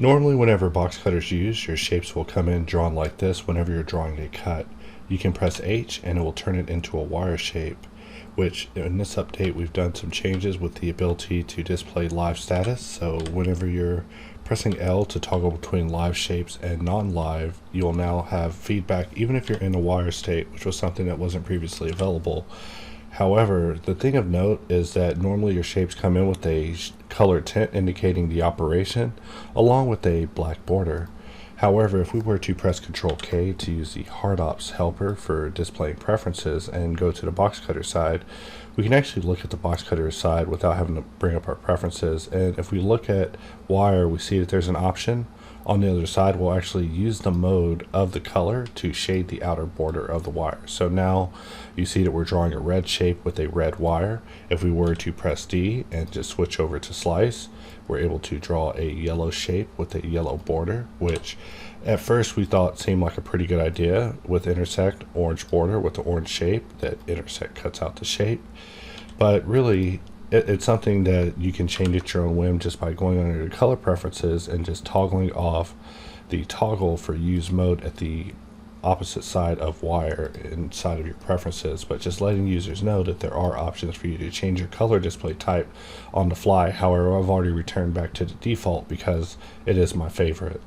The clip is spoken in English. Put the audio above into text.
Normally whenever Boxcutter is used, your shapes will come in drawn like this whenever you're drawing a cut. You can press H and it will turn it into a wire shape, which in this update we've done some changes with the ability to display live status. So whenever you're pressing L to toggle between live shapes and non-live, you'll now have feedback even if you're in a wire state, which was something that wasn't previously available. However, the thing of note is that normally your shapes come in with a color tint indicating the operation, along with a black border. However, if we were to press Ctrl K to use the HardOps helper for displaying preferences and go to the Boxcutter side, we can actually look at the Boxcutter side without having to bring up our preferences. And if we look at wire, we see that there's an option on the other side. We'll actually use the mode of the color to shade the outer border of the wire. So now you see that we're drawing a red shape with a red wire. If we were to press D and just switch over to slice, we're able to draw a yellow shape with a yellow border, which at first we thought seemed like a pretty good idea with intersect, orange border with the orange shape, that intersect cuts out the shape. But really, it's something that you can change at your own whim just by going under your color preferences and just toggling off the toggle for use mode at the opposite side of wire inside of your preferences, but just letting users know that there are options for you to change your color display type on the fly. However, I've already returned back to the default because it is my favorite.